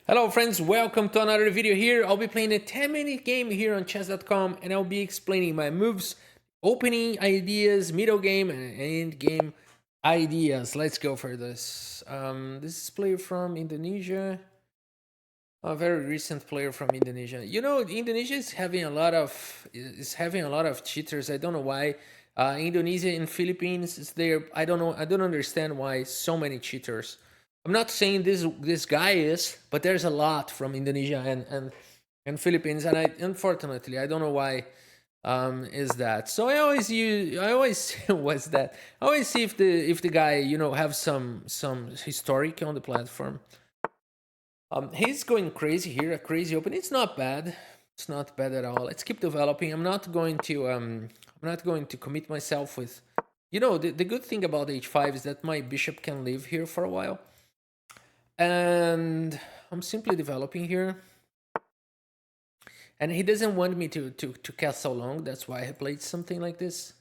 Hello friends, welcome to another video here. I'll be playing a 10-minute game here on chess.com and I'll be explaining my moves, opening ideas, middle game and end game ideas. Let's go for this. This is player from Indonesia, a very recent player from Indonesia. You know, Indonesia is having a lot of cheaters. I don't know why. Indonesia and Philippines is there. I don't know. I don't understand why so many cheaters. I'm not saying this guy is, but there's a lot from Indonesia and Philippines, and I unfortunately I don't know why is that. So I always was that I always see if the guy have some historic on the platform. He's going crazy here, a crazy open. It's not bad. It's not bad at all. Let's keep developing. I'm not going to commit myself with. The good thing about h5 is that my bishop can live here for a while. And I'm simply developing here. And he doesn't want me to castle long. That's why I played something like this.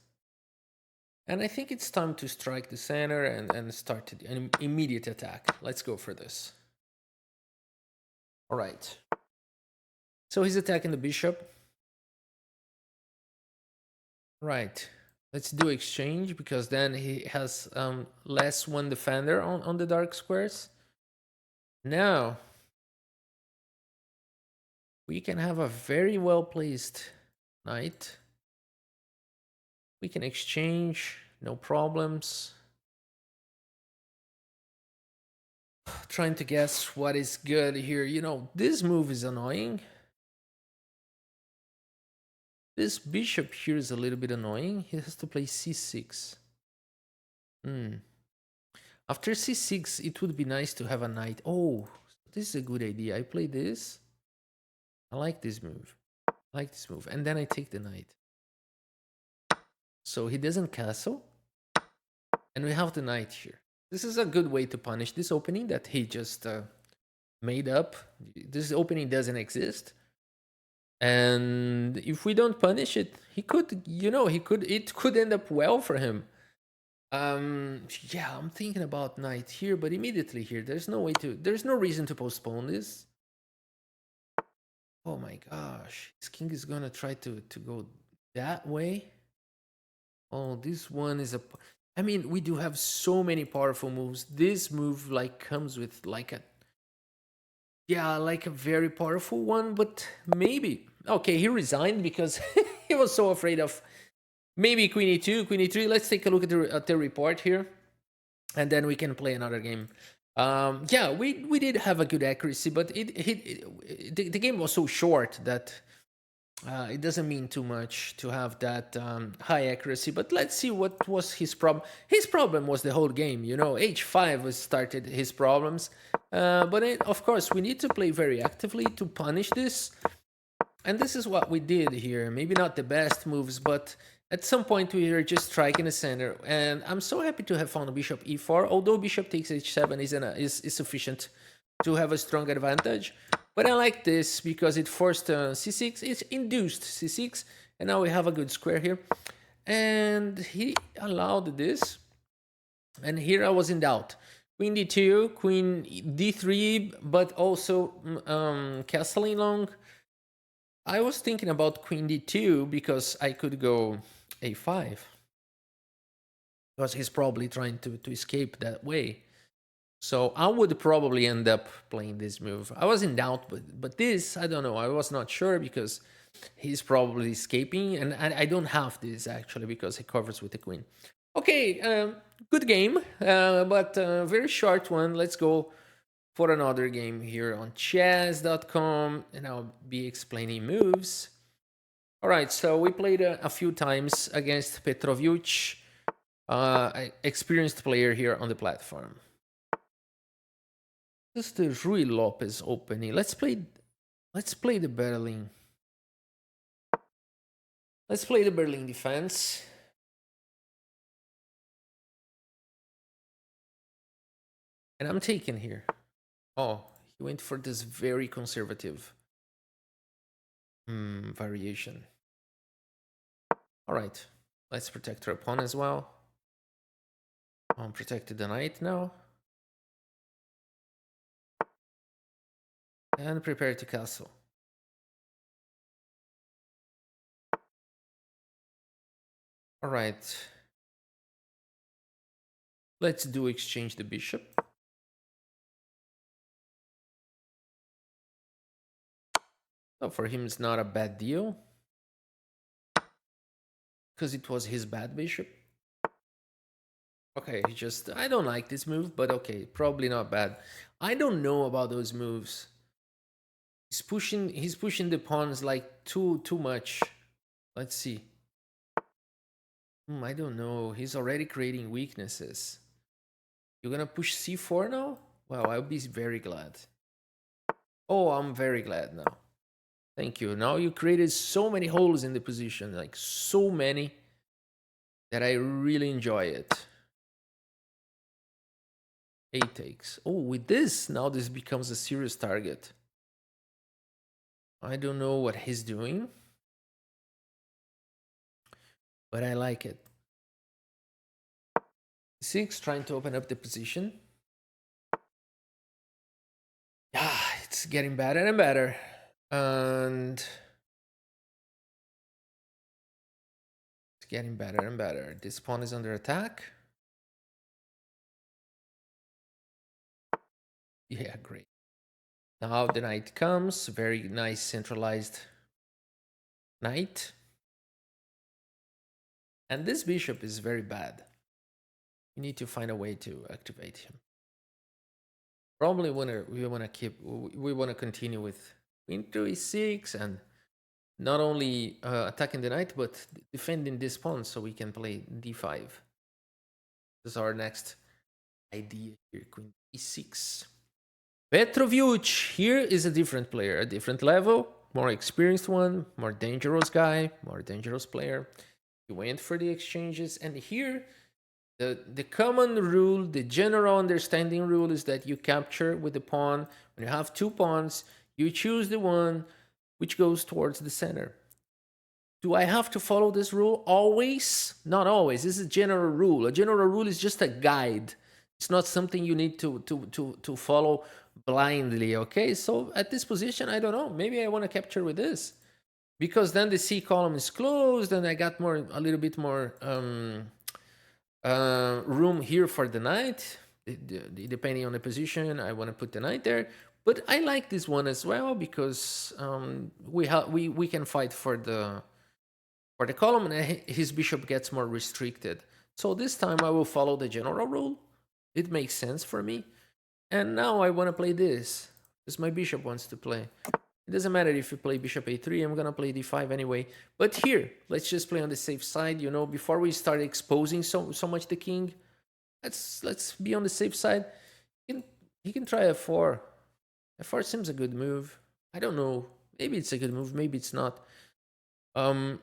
And I think it's time to strike the center and start an immediate attack. Let's go for this. All right. So he's attacking the bishop. Right. Let's do exchange because then he has less one defender on the dark squares. Now we can have a very well placed knight. We can exchange, no problems. Trying to guess what is good here. This move is annoying. This bishop here is a little bit annoying. He has to play c6. After c6, it would be nice to have a knight. Oh, this is a good idea. I play this. I like this move. And then I take the knight. So he doesn't castle. And we have the knight here. This is a good way to punish this opening that he just made up. This opening doesn't exist. And if we don't punish it, it could end up well for him. Yeah, I'm thinking about knight here, but immediately here, there's no reason to postpone this. Oh my gosh, this king is gonna try to go that way. Oh, this one is I mean, we do have so many powerful moves. This move comes with like a very powerful one, but maybe. Okay, he resigned because he was so afraid of maybe queen e2, queen e3. Let's take a look at the report here, and then we can play another game. Yeah, we did have a good accuracy, but the game was so short that it doesn't mean too much to have that high accuracy. But let's see what was his problem. His problem was the whole game. H5 was started his problems. Of course, we need to play very actively to punish this. And this is what we did here. Maybe not the best moves, but at some point we were just striking the center. And I'm so happy to have found bishop e4, although bishop takes h7 is sufficient to have a strong advantage. But I like this because it forced c6. It's induced c6, and now we have a good square here. And he allowed this. And here I was in doubt. Queen d2, queen d3, but also castling long. I was thinking about queen d2 because I could go a5. Because he's probably trying to escape that way. So I would probably end up playing this move. I was in doubt, but this, I don't know. I was not sure because he's probably escaping. And I don't have this actually because he covers with the queen. Okay, good game, but very short one. Let's go for another game here on chess.com, and I'll be explaining moves. All right, so we played a few times against Petrovic, experienced player here on the platform. This is the Rui Lopez opening. Let's play the Berlin. Let's play the Berlin defense. And I'm taking here. Oh, he went for this very conservative variation. All right, let's protect our pawn as well. Protected the knight now. And prepare to castle. All right. Let's do exchange the bishop. So for him, it's not a bad deal. Because it was his bad bishop. Okay, he just... I don't like this move, but okay, probably not bad. I don't know about those moves. He's pushing the pawns like too much. Let's see. I don't know. He's already creating weaknesses. You're gonna push c4 now? Wow, I'll be very glad. Oh, I'm very glad now. Thank you. Now you created so many holes in the position, like so many, that I really enjoy it. 8 takes. Oh, with this, now this becomes a serious target. I don't know what he's doing, but I like it. 6, trying to open up the position. Yeah, it's getting better and better. And it's getting better and better. This pawn is under attack. Yeah, great. Now the knight comes. Very nice centralized knight. And this bishop is very bad. You need to find a way to activate him. Probably we want to continue with queen to e6 and not only attacking the knight but defending this pawn so we can play d5. This is our next idea here. Queen e6. Petrovic here is a different player, a different level, more experienced one, more dangerous guy, more dangerous player. He went for the exchanges, and here the common rule, the general understanding rule is that you capture with the pawn. When you have 2 pawns, you choose the one which goes towards the center. Do I have to follow this rule always? Not always. This is a general rule. A general rule is just a guide. It's not something you need to follow blindly, okay? So at this position, I don't know. Maybe I want to capture with this. Because then the C column is closed and I got a little bit more room here for the knight. Depending on the position, I want to put the knight there. But I like this one as well because we can fight for the column and his bishop gets more restricted. So this time I will follow the general rule. It makes sense for me. And now I want to play this because my bishop wants to play. It doesn't matter if you play bishop a3, I'm going to play d5 anyway. But here, let's just play on the safe side, you know, before we start exposing so much the king. Let's be on the safe side. He can try f4. f4 seems a good move. I don't know. Maybe it's a good move, maybe it's not.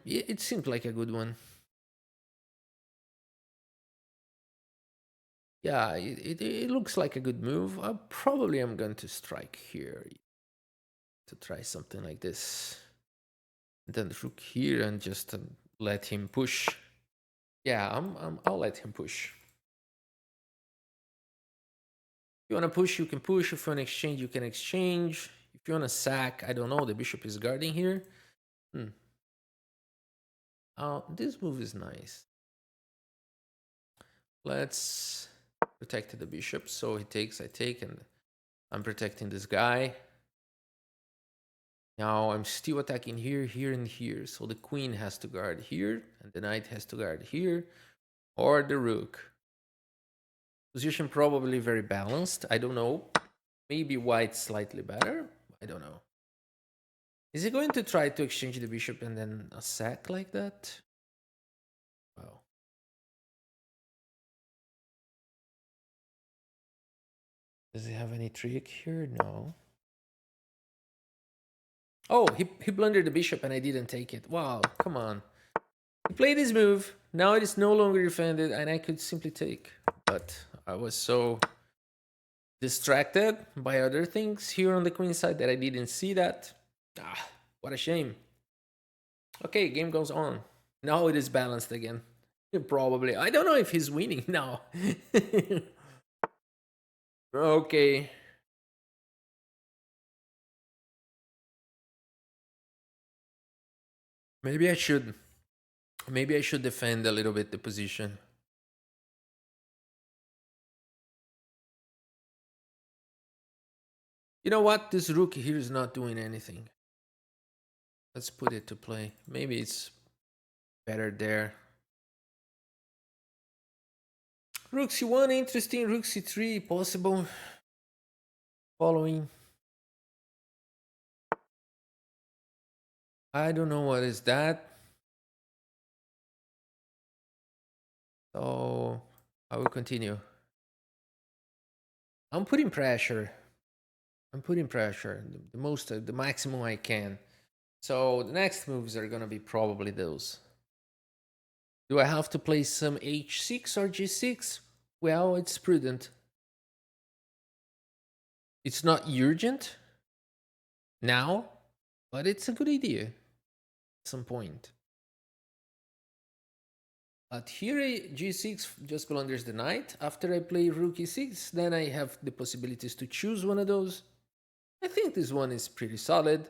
It seemed like a good one. Yeah, it looks like a good move. Probably I'm going to strike here to try something like this. And then the rook here and just let him push. Yeah, I'll let him push. If you want to push, you can push. If you want to exchange, you can exchange. If you want to sack, I don't know. The bishop is guarding here. This move is nice. Let's protect the bishop. So he takes, I take, and I'm protecting this guy. Now I'm still attacking here, here, and here. So the queen has to guard here, and the knight has to guard here, or the rook. Position probably very balanced. I don't know. Maybe white slightly better. I don't know. Is he going to try to exchange the bishop and then a sack like that? Wow. Does he have any trick here? No. Oh, he blundered the bishop and I didn't take it. Wow, come on. He played his move. Now it is no longer defended and I could simply take. But I was so distracted by other things here on the queen side that I didn't see that. What a shame. Okay, game goes on. Now it is balanced again. Probably. I don't know if he's winning now. Okay. Maybe I should. Maybe I should defend a little bit the position. You know what? This rook here is not doing anything. Let's put it to play. Maybe it's better there. Rook c1, interesting. Rook c3, possible. Following. I don't know what is that. So I will continue. I'm putting pressure. I'm putting pressure. The maximum I can. So the next moves are gonna be probably those. Do I have to play some h6 or g6? Well, it's prudent. It's not urgent now, but it's a good idea at some point. But here g6 just blunders the knight. After I play rook e6, then I have the possibilities to choose one of those. I think this one is pretty solid.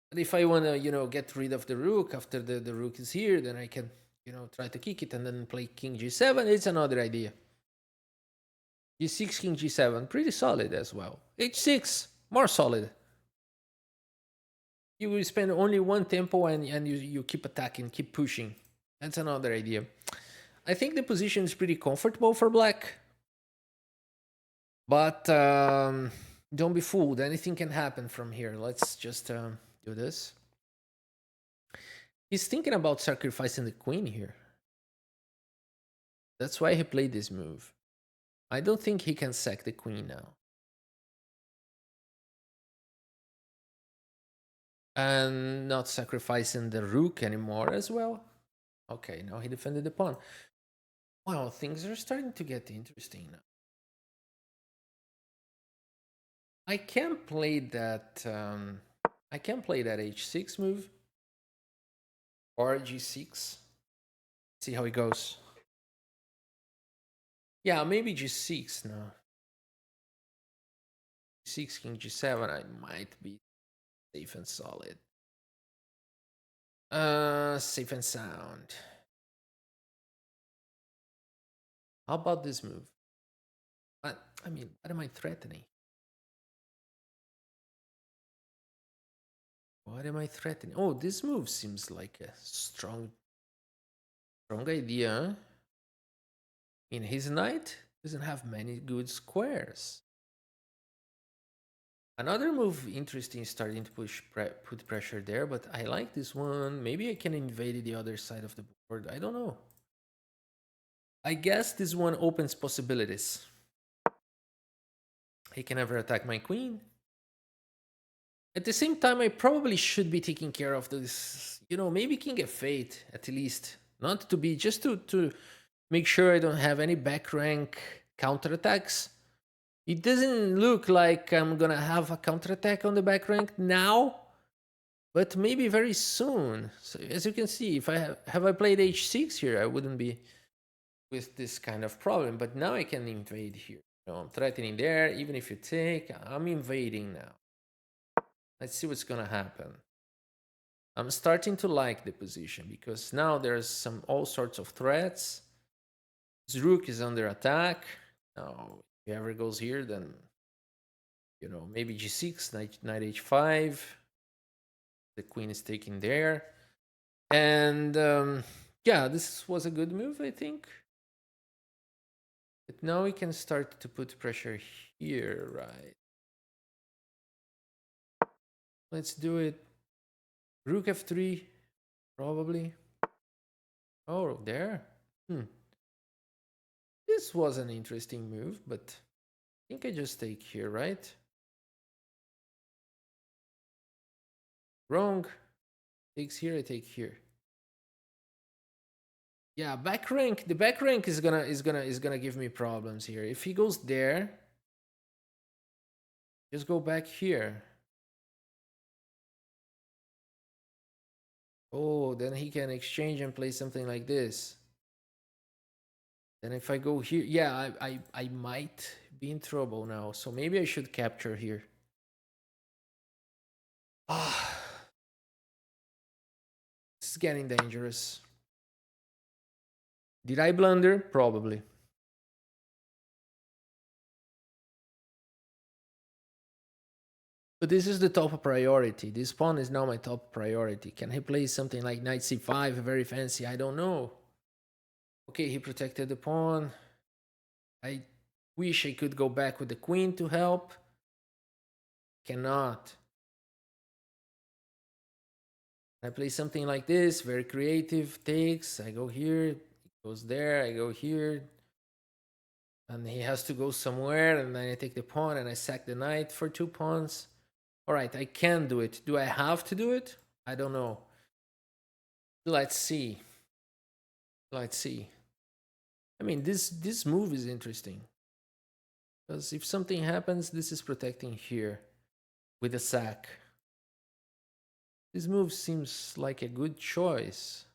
But if I want to, get rid of the rook after the rook is here, then I can, try to kick it and then play king g7. It's another idea. g6, king g7, pretty solid as well. h6, more solid. You will spend only one tempo and you keep attacking, keep pushing. That's another idea. I think the position is pretty comfortable for black. But don't be fooled. Anything can happen from here. Let's just do this. He's thinking about sacrificing the queen here. That's why he played this move. I don't think he can sack the queen now. And not sacrificing the rook anymore as well. Okay, now he defended the pawn. Well, things are starting to get interesting now. I can play that. I can play that h6 move or g6. See how it goes. Yeah, maybe g6 now. G6, king g7. I might be safe and solid. Safe and sound. How about this move? What am I threatening? What am I threatening? Oh, this move seems like a strong idea. Huh? His knight doesn't have many good squares. Another move interesting, starting to put pressure there, but I like this one. Maybe I can invade the other side of the board. I don't know. I guess this one opens possibilities. He can never attack my queen. At the same time, I probably should be taking care of this, maybe king f8 at least. Not to be, just to make sure I don't have any back rank counterattacks. It doesn't look like I'm gonna have a counterattack on the back rank now, but maybe very soon. So as you can see, if I have I played h6 here, I wouldn't be with this kind of problem. But now I can invade here. I'm threatening there. Even if you take, I'm invading now. Let's see what's gonna happen. I'm starting to like the position because now there's all sorts of threats. This rook is under attack. Now, if he ever goes here, then maybe g6, knight h5. The queen is taken there, and yeah, this was a good move, I think. But now we can start to put pressure here, right? Let's do it. Rook f3, probably. Oh, there. This was an interesting move, but I think I just take here, right? Wrong. Takes here, I take here. Yeah, back rank. The back rank is gonna give me problems here. If he goes there, just go back here. Oh, then he can exchange and play something like this. Then if I go here, yeah, I might be in trouble now. So maybe I should capture here. Ah, getting dangerous. Did I blunder? Probably. But this is the top priority. This pawn is now my top priority. Can he play something like knight c5, very fancy? I don't know. Okay, he protected the pawn. I wish I could go back with the queen to help. Cannot. I play something like this, very creative, takes, I go here, it goes there, I go here. And he has to go somewhere, and then I take the pawn and I sack the knight for 2 pawns. All right, I can do it. Do I have to do it? I don't know. Let's see. Let's see. I mean, this move is interesting. Because if something happens, this is protecting here with a sack. This move seems like a good choice.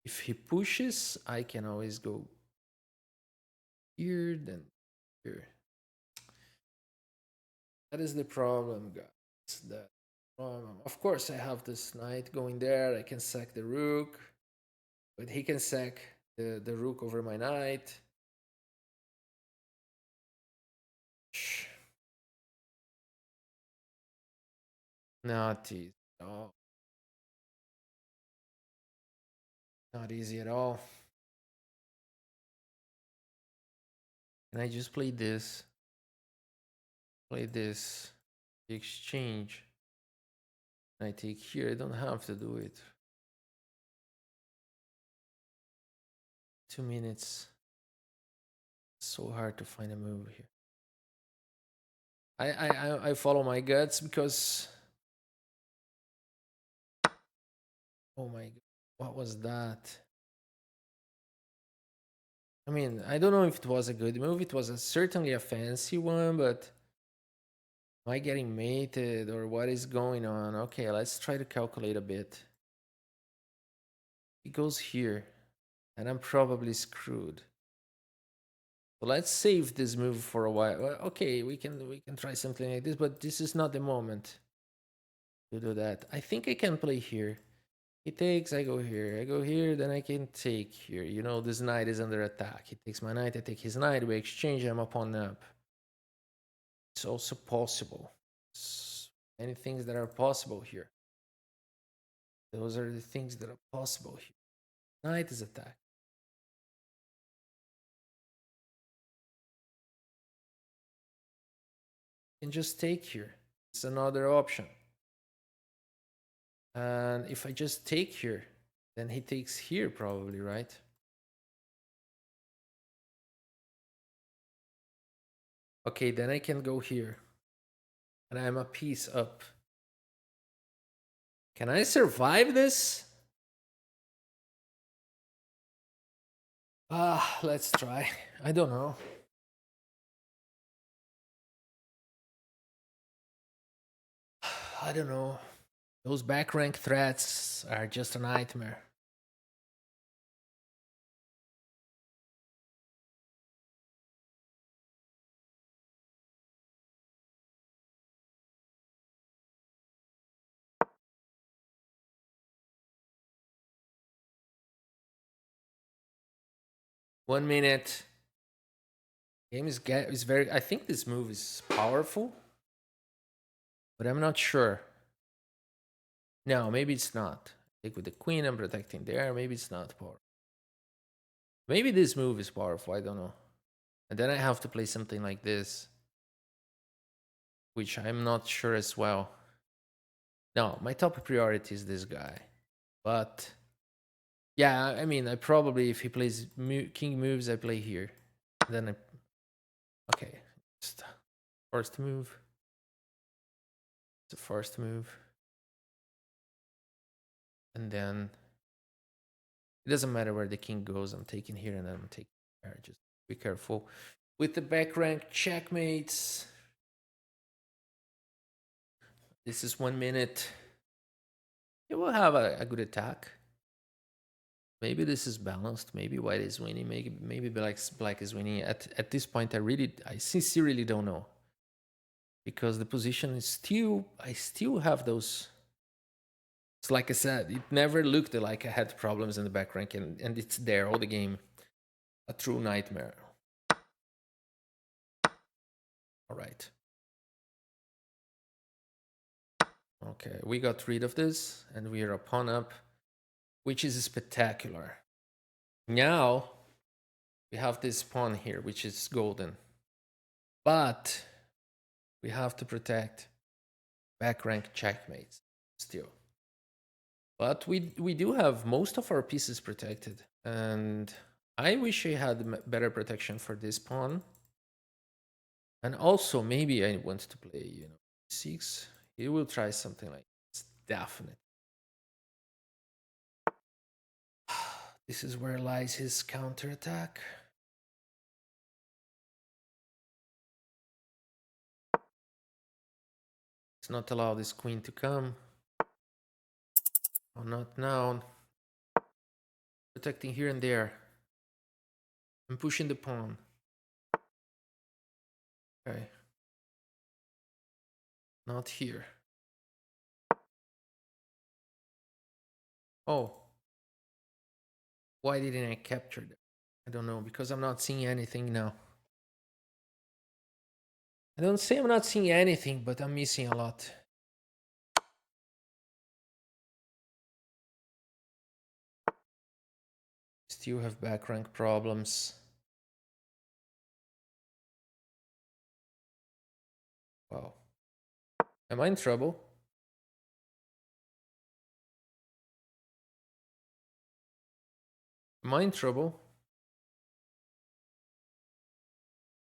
If he pushes, I can always go here, then here. That is the problem, guys. The problem. Of course, I have this knight going there. I can sack the rook, but he can sack the rook over my knight. Not easy at all. Not easy at all. Can I just play this? Play this. The exchange. I take here. I don't have to do it. 2 minutes. So hard to find a move here. I follow my guts because. Oh my god, what was that? I mean, I don't know if it was a good move. It was certainly a fancy one, but am I getting mated or what is going on? Okay, let's try to calculate a bit. It goes here, and I'm probably screwed. So let's save this move for a while. Well, okay, we can try something like this, but this is not the moment to do that. I think I can play here. He takes, I go here, then I can take here. You know, this knight is under attack. He takes my knight, I take his knight, we exchange, I'm up on up. It's also possible. Many things that are possible here. Those are the things that are possible here. Knight is attack. You can just take here. It's another option. And if I just take here, then he takes here probably, right? Okay, then I can go here. And I'm a piece up. Can I survive this? Let's try. I don't know. I don't know. Those back rank threats are just a nightmare. One minute. Game is very. I think this move is powerful, but I'm not sure. No, maybe it's not. Take with the queen. I'm protecting there. Maybe it's not powerful. Maybe this move is powerful. I don't know. And then I have to play something like this, which I'm not sure as well. No, my top priority is this guy, but yeah, I mean, I probably if he plays king moves, I play here. Then I okay, just first move. It's the first move. And then it doesn't matter where the king goes. I'm taking here and then I'm taking there. Just be careful. With the back rank checkmates. This is 1 minute. It will have a good attack. Maybe this is balanced. Maybe white is winning. Maybe black is winning. At this point, I sincerely don't know. Because the position is still, I still have those So like I said, it never looked like I had problems in the back rank, and it's there all the game. A true nightmare. All right. Okay, we got rid of this, and we are a pawn up, which is spectacular. Now, we have this pawn here, which is golden. But we have to protect back rank checkmates still. But we do have most of our pieces protected, and I wish I had better protection for this pawn. And also, maybe I want to play, e6. He will try something like this, definitely. This is where lies his counterattack. Let's not allow this queen to come. Oh, not now. Protecting here and there. I'm pushing the pawn. Okay. Not here. Oh. Why didn't I capture that? I don't know, because I'm not seeing anything now. I don't say I'm not seeing anything, but I'm missing a lot. Still have back rank problems. Wow. Am I in trouble? Am I in trouble?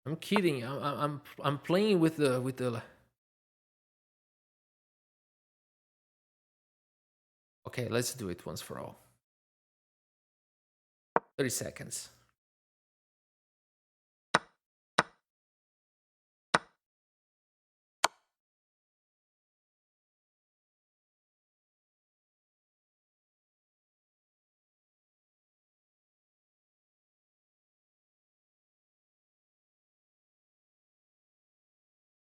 I'm kidding. I'm playing with the. Okay, let's do it once for all. 30 seconds.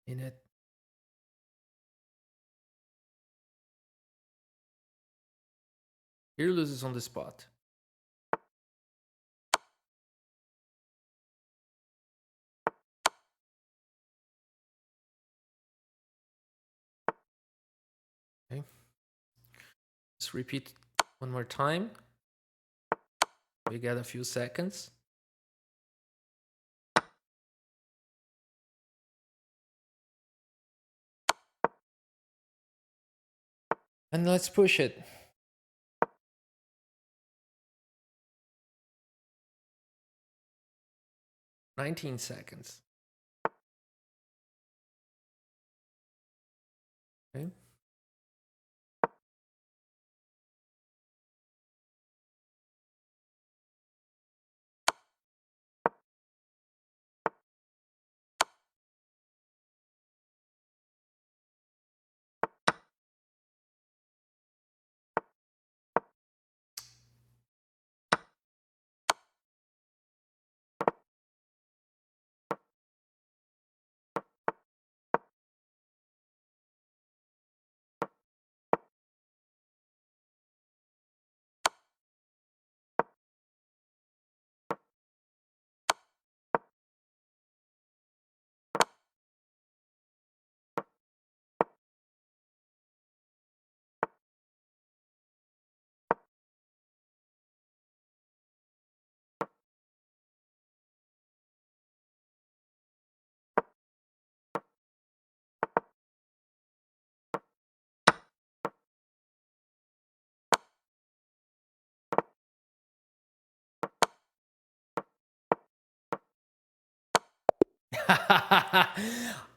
In it. Here loses on the spot. Okay. Let's repeat one more time. We get a few seconds. And let's push it. "19 seconds. Okay.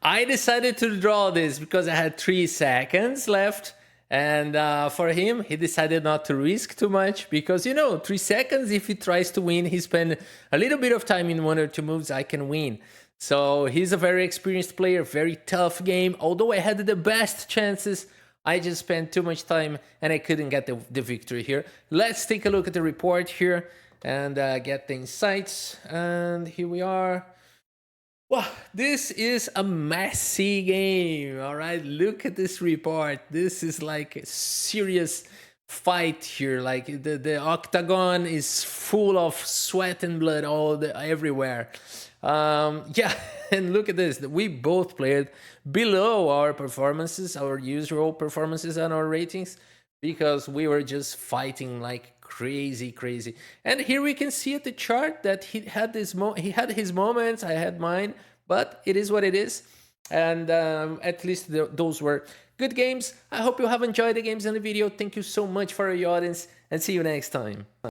I decided to draw this because I had 3 seconds left. And for him, he decided not to risk too much because, 3 seconds, if he tries to win, he spend a little bit of time in 1 or 2 moves, I can win. So he's a very experienced player, very tough game. Although I had the best chances, I just spent too much time and I couldn't get the victory here. Let's take a look at the report here and get the insights. And here we are. Wow, this is a messy game. All right, look at this report. This is like a serious fight here. Like the octagon is full of sweat and blood everywhere. Yeah, and look at this. We both played below our performances, our usual performances and our ratings, because we were just fighting like crazy, crazy. And here we can see at the chart that he had his moments, I had mine, but it is what it is. And at least those were good games. I hope you have enjoyed the games and the video. Thank you so much for your audience, and see you next time.